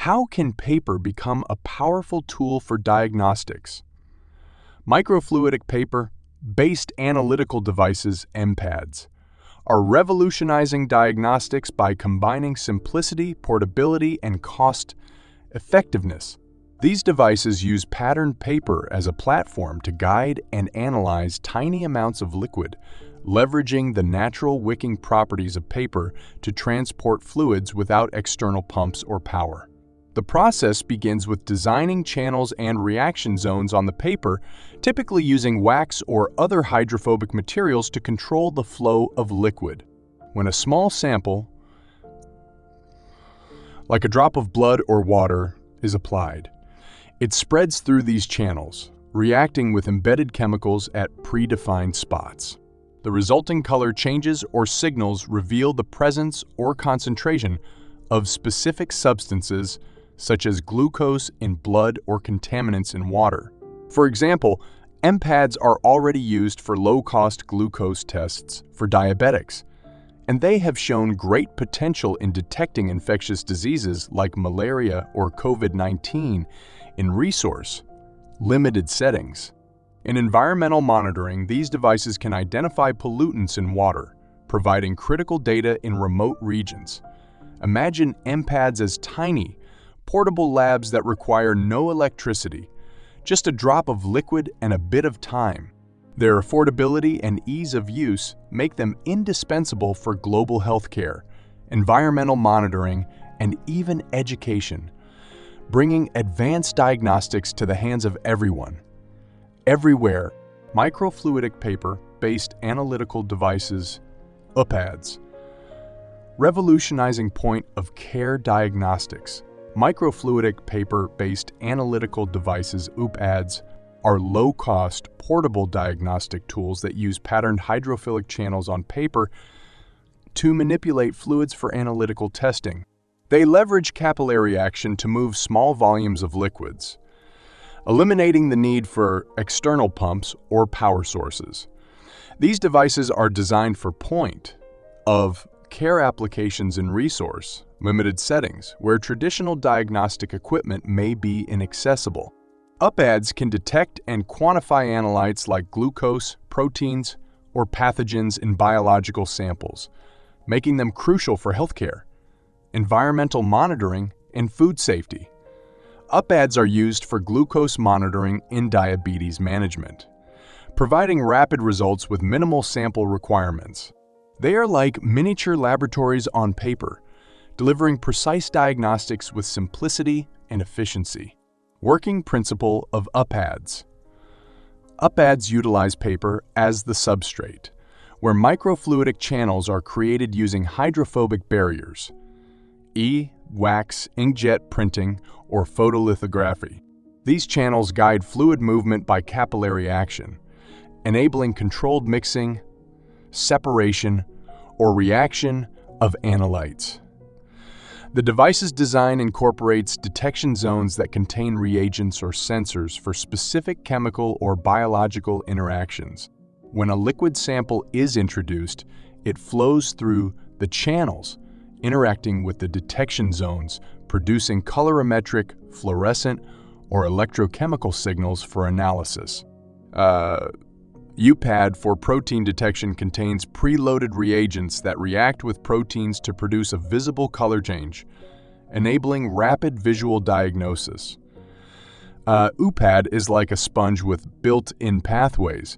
How can paper become a powerful tool for diagnostics? Microfluidic paper-based analytical devices, mPADs, are revolutionizing diagnostics by combining simplicity, portability, and cost-effectiveness. These devices use patterned paper as a platform to guide and analyze tiny amounts of liquid, leveraging the natural wicking properties of paper to transport fluids without external pumps or power. The process begins with designing channels and reaction zones on the paper, typically using wax or other hydrophobic materials to control the flow of liquid. When a small sample, like a drop of blood or water, is applied, it spreads through these channels, reacting with embedded chemicals at predefined spots. The resulting color changes or signals reveal the presence or concentration of specific substances such as glucose in blood or contaminants in water. For example, mPADs are already used for low-cost glucose tests for diabetics, and they have shown great potential in detecting infectious diseases like malaria or COVID-19 in resource-limited settings. In environmental monitoring, these devices can identify pollutants in water, providing critical data in remote regions. Imagine mPADs as tiny, portable labs that require no electricity, just a drop of liquid and a bit of time. Their affordability and ease of use make them indispensable for global healthcare, environmental monitoring, and even education, bringing advanced diagnostics to the hands of everyone. Everywhere, microfluidic paper-based analytical devices, mPADs, revolutionizing point of care diagnostics. Microfluidic paper-based analytical devices, mPADs, are low-cost, portable diagnostic tools that use patterned hydrophilic channels on paper to manipulate fluids for analytical testing. They leverage capillary action to move small volumes of liquids, eliminating the need for external pumps or power sources. These devices are designed for point-of-care applications in resource-limited settings where traditional diagnostic equipment may be inaccessible. mPADs can detect and quantify analytes like glucose, proteins, or pathogens in biological samples, making them crucial for healthcare, environmental monitoring, and food safety. mPADs are used for glucose monitoring in diabetes management, providing rapid results with minimal sample requirements. They are like miniature laboratories on paper, delivering precise diagnostics with simplicity and efficiency. Working principle of mPADs. mPADs utilize paper as the substrate, where microfluidic channels are created using hydrophobic barriers, wax, inkjet printing, or photolithography. These channels guide fluid movement by capillary action, enabling controlled mixing, separation, or reaction of analytes. The device's design incorporates detection zones that contain reagents or sensors for specific chemical or biological interactions. When a liquid sample is introduced, it flows through the channels, interacting with the detection zones, producing colorimetric, fluorescent, or electrochemical signals for analysis. mPAD for protein detection contains preloaded reagents that react with proteins to produce a visible color change, enabling rapid visual diagnosis. mPAD is like a sponge with built-in pathways,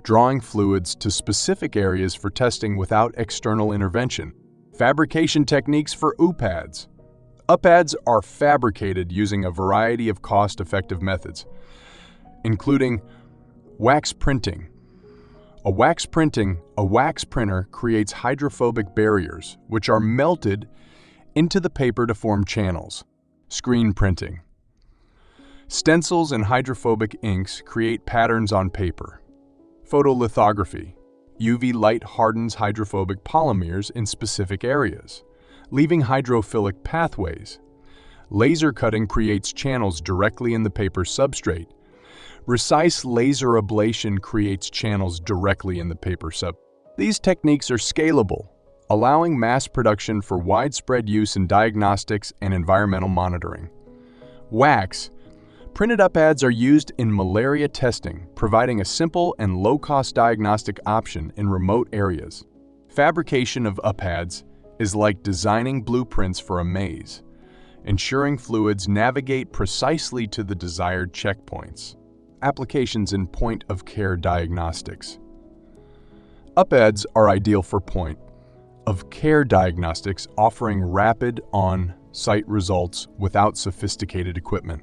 drawing fluids to specific areas for testing without external intervention. Fabrication techniques for mPADs. mPADs are fabricated using a variety of cost-effective methods, including wax printing. A wax printer creates hydrophobic barriers, which are melted into the paper to form channels. Screen printing. Stencils and hydrophobic inks create patterns on paper. Photolithography. UV light hardens hydrophobic polymers in specific areas, leaving hydrophilic pathways. Laser cutting creates channels directly in the paper substrate. Precise laser ablation creates channels directly in the paper substrate. These techniques are scalable, allowing mass production for widespread use in diagnostics and environmental monitoring. Wax. Printed UPADs are used in malaria testing, providing a simple and low-cost diagnostic option in remote areas. Fabrication of UPADs is like designing blueprints for a maze, ensuring fluids navigate precisely to the desired checkpoints. Applications in point-of-care diagnostics. UPADs are ideal for point-of-care diagnostics, offering rapid on-site results without sophisticated equipment.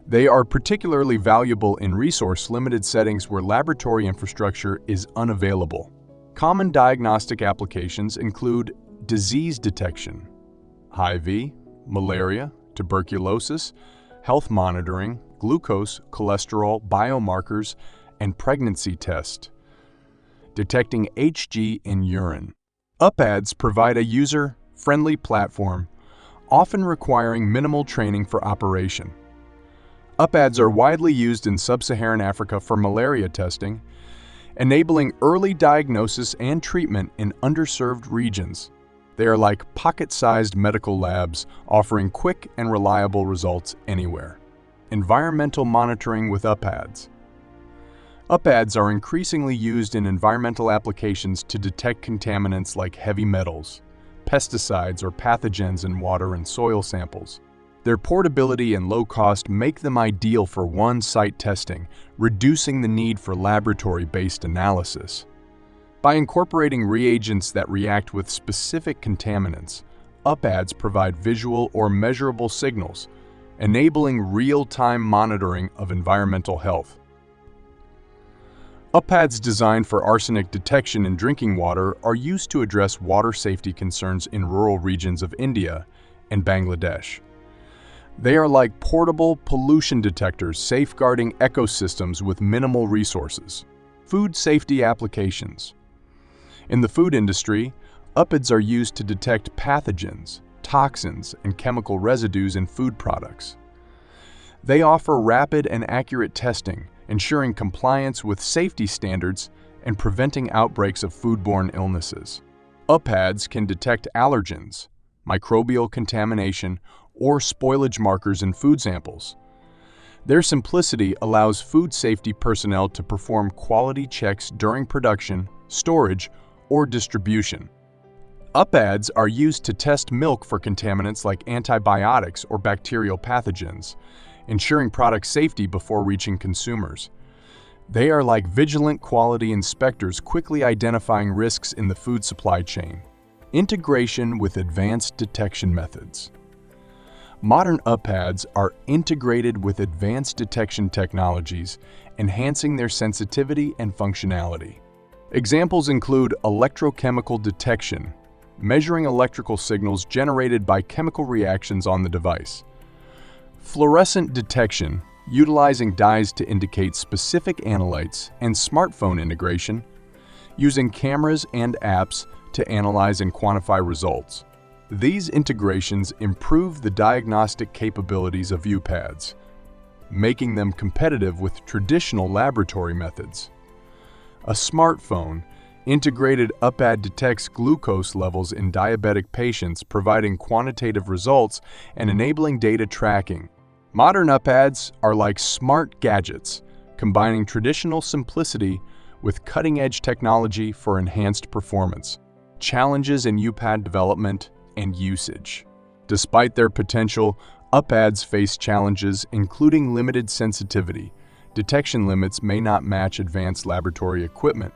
They are particularly valuable in resource-limited settings where laboratory infrastructure is unavailable. Common diagnostic applications include disease detection, HIV, malaria, tuberculosis, health monitoring, glucose, cholesterol, biomarkers, and pregnancy test. Detecting Hg in urine. UPADs provide a user-friendly platform, often requiring minimal training for operation. UPADs are widely used in sub-Saharan Africa for malaria testing, enabling early diagnosis and treatment in underserved regions. They are like pocket-sized medical labs, offering quick and reliable results anywhere. Environmental monitoring with UPADs. UPADs are increasingly used in environmental applications to detect contaminants like heavy metals, pesticides, or pathogens in water and soil samples. Their portability and low cost make them ideal for one-site testing, reducing the need for laboratory-based analysis. By incorporating reagents that react with specific contaminants, UPADs provide visual or measurable signals, enabling real-time monitoring of environmental health. UPADs designed for arsenic detection in drinking water are used to address water safety concerns in rural regions of India and Bangladesh. They are like portable pollution detectors safeguarding ecosystems with minimal resources. Food safety applications. In the food industry, UPADs are used to detect pathogens, toxins, and chemical residues in food products. They offer rapid and accurate testing, ensuring compliance with safety standards and preventing outbreaks of foodborne illnesses. UPADs can detect allergens, microbial contamination, or spoilage markers in food samples. Their simplicity allows food safety personnel to perform quality checks during production, storage, or distribution. UPADs are used to test milk for contaminants like antibiotics or bacterial pathogens, ensuring product safety before reaching consumers. They are like vigilant quality inspectors quickly identifying risks in the food supply chain. Integration with advanced detection methods. Modern UPADs are integrated with advanced detection technologies, enhancing their sensitivity and functionality. Examples include electrochemical detection, measuring electrical signals generated by chemical reactions on the device. Fluorescent detection, utilizing dyes to indicate specific analytes, and smartphone integration, using cameras and apps to analyze and quantify results. These integrations improve the diagnostic capabilities of UPADs, making them competitive with traditional laboratory methods. A smartphone integrated UPAD detects glucose levels in diabetic patients, providing quantitative results and enabling data tracking. Modern UPADs are like smart gadgets, combining traditional simplicity with cutting-edge technology for enhanced performance. Challenges in UPAD development and usage. Despite their potential, UPADs face challenges including limited sensitivity. Detection limits may not match advanced laboratory equipment.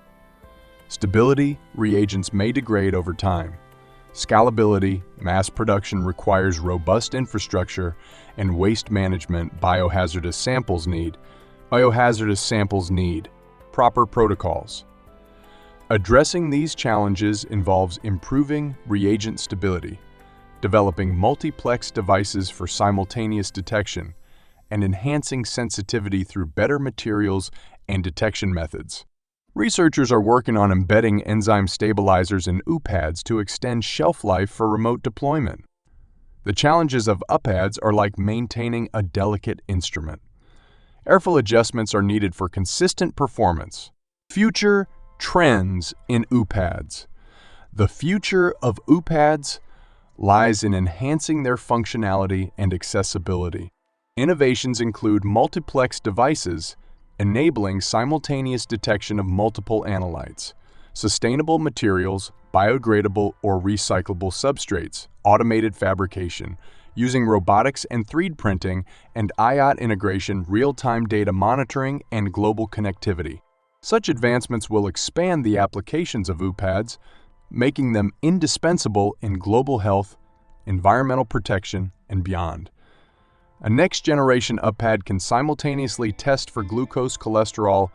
Stability, reagents may degrade over time. Scalability, mass production requires robust infrastructure, and waste management, biohazardous samples need proper protocols. Addressing these challenges involves improving reagent stability, developing multiplex devices for simultaneous detection, and enhancing sensitivity through better materials and detection methods. Researchers are working on embedding enzyme stabilizers in UPADs to extend shelf life for remote deployment. The challenges of UPADs are like maintaining a delicate instrument. Airflow adjustments are needed for consistent performance. Future trends in UPADs. The future of mPADs lies in enhancing their functionality and accessibility. Innovations include multiplex devices, enabling simultaneous detection of multiple analytes, sustainable materials, biodegradable or recyclable substrates, automated fabrication, using robotics and 3D printing and IoT integration, real-time data monitoring, and global connectivity. Such advancements will expand the applications of mPADs, making them indispensable in global health, environmental protection, and beyond. A next-generation mPAD can simultaneously test for glucose, cholesterol,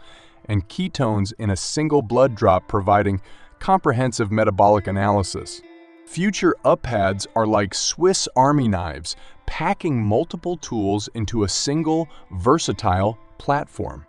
and ketones in a single blood drop, providing comprehensive metabolic analysis. Future mPADs are like Swiss Army knives, packing multiple tools into a single, versatile platform.